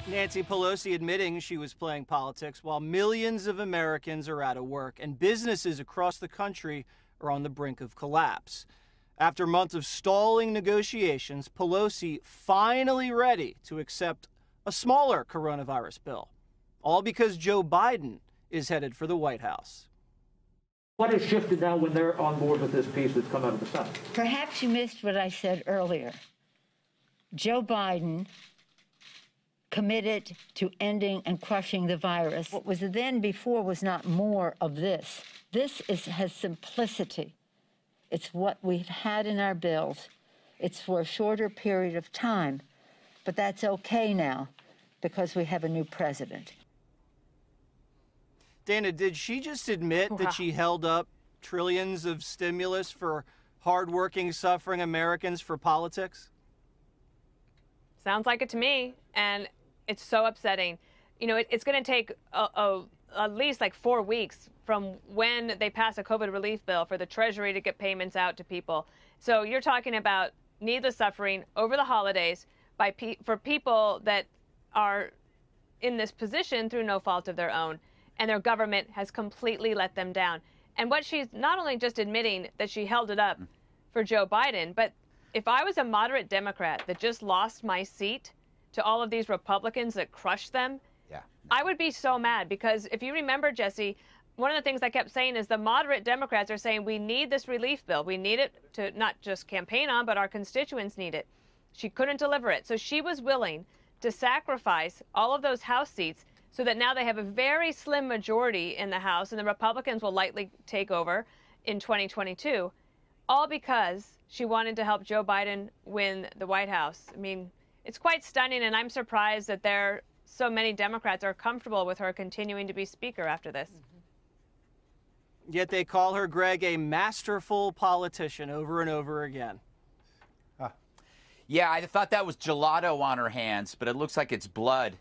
Nancy Pelosi admitting she was playing politics while millions of Americans are out of work and businesses across the country are on the brink of collapse. After months of stalling negotiations, Pelosi finally ready to accept a smaller coronavirus bill, all because Joe Biden is headed for the White House. What has shifted now when they're on board with this piece that's come out of the Senate? Perhaps you missed what I said earlier. Joe Biden committed to ending and crushing the virus. What was then before was not more of this. This has simplicity. It's what we've had in our bills. It's for a shorter period of time, but that's okay now because we have a new president. Dana, did she just admit that she held up trillions of stimulus for hardworking, suffering Americans for politics? Sounds like it to me, and it's so upsetting. You know, it's going to take at least like 4 weeks from when they pass a COVID relief bill for the Treasury to get payments out to people. So you're talking about needless suffering over the holidays for people that are in this position through no fault of their own, and their government has completely let them down. And what she's not only just admitting that she held it up for Joe Biden, but if I was a moderate Democrat that just lost my seat to all of these Republicans that crushed them, I would be so mad, because if you remember, Jesse, one of the things I kept saying is the moderate Democrats are saying we need this relief bill. We need it to not just campaign on, but our constituents need it. She couldn't deliver it. So she was willing to sacrifice all of those House seats so that now they have a very slim majority in the House and the Republicans will likely take over in 2022, all because she wanted to help Joe Biden win the White House. I mean, it's quite stunning, and I'm surprised that so many Democrats are comfortable with her continuing to be Speaker after this. Yet they call her, Greg, a masterful politician over and over again. Yeah, I thought that was gelato on her hands, but it looks like it's blood.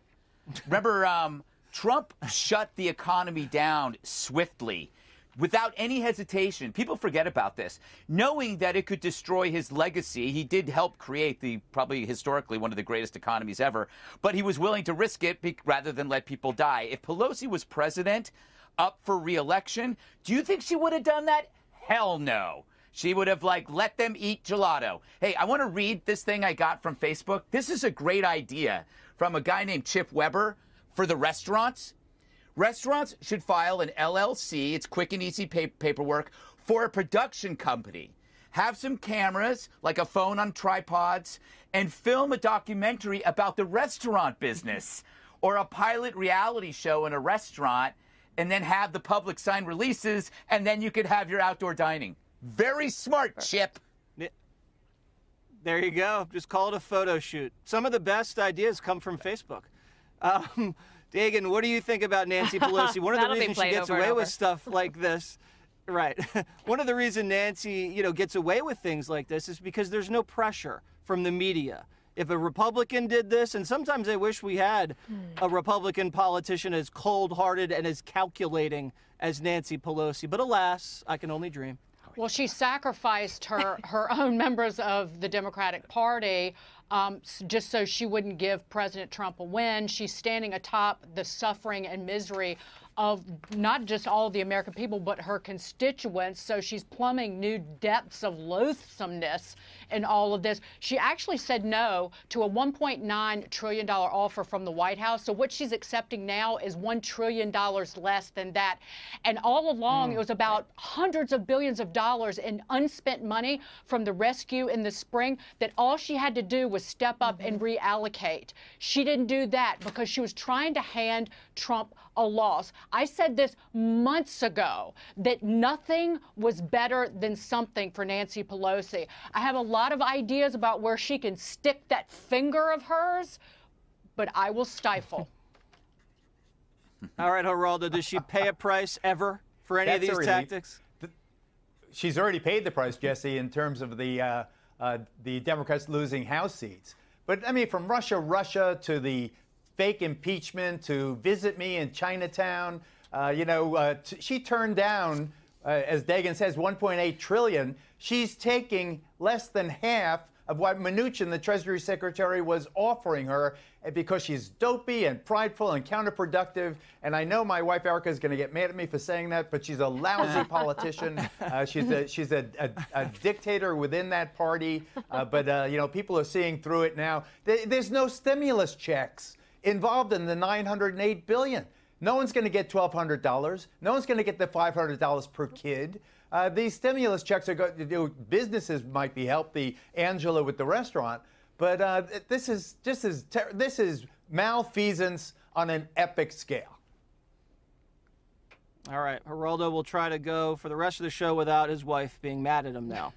Remember, Trump shut the economy down swiftly, without any hesitation. People forget about this. Knowing that it could destroy his legacy, he did help create probably historically one of the greatest economies ever, but he was willing to risk it rather than let people die. If Pelosi was president, up for re-election, do you think she would have done that? Hell no. She would have, let them eat gelato. Hey, I want to read this thing I got from Facebook. This is a great idea from a guy named Chip Weber for the restaurants. Restaurants should file an LLC, it's quick and easy paperwork, for a production company. Have some cameras, like a phone on tripods, and film a documentary about the restaurant business, or a pilot reality show in a restaurant, and then have the public sign releases, and then you could have your outdoor dining. Very smart, Chip. There you go. Just call it a photo shoot. Some of the best ideas come from Facebook. Dagan, what do you think about Nancy Pelosi? One of the reasons she gets away with stuff like this, right? One of the reasons Nancy, gets away with things like this is because there's no pressure from the media. If a Republican did this, and sometimes I wish we had a Republican politician as cold-hearted and as calculating as Nancy Pelosi, but alas, I can only dream. Well, she sacrificed her own members of the Democratic Party just so she wouldn't give President Trump a win. She's standing atop the suffering and misery of not just all of the American people, but her constituents. So she's plumbing new depths of loathsomeness in all of this. She actually said no to a $1.9 trillion offer from the White House. So what she's accepting now is $1 trillion less than that. And all along, it was about hundreds of billions of dollars in unspent money from the rescue in the spring that all she had to do was step up and reallocate. She didn't do that because she was trying to hand Trump a loss. I said this months ago, that nothing was better than something for Nancy Pelosi. I have a lot of ideas about where she can stick that finger of hers, but I will stifle. All right, Geraldo, does she pay a price ever for any of these tactics? She's already paid the price, Jesse, in terms of the Democrats losing House seats. But, I mean, from Russia to the fake impeachment to visit me in Chinatown, she turned down, as Dagan says, $1.8 trillion. She's taking less than half of what Mnuchin, the Treasury Secretary, was offering her because she's dopey and prideful and counterproductive. And I know my wife Erica is going to get mad at me for saying that, but she's a lousy politician. She's a dictator within that party. But you know, people are seeing through it now. There's no stimulus checks involved in the $908 billion. No one's going to get $1,200. No one's going to get the $500 per kid. These stimulus checks are going to do. Businesses might be helped. The Angela with the restaurant, but this is malfeasance on an epic scale. All right, Geraldo will try to go for the rest of the show without his wife being mad at him now.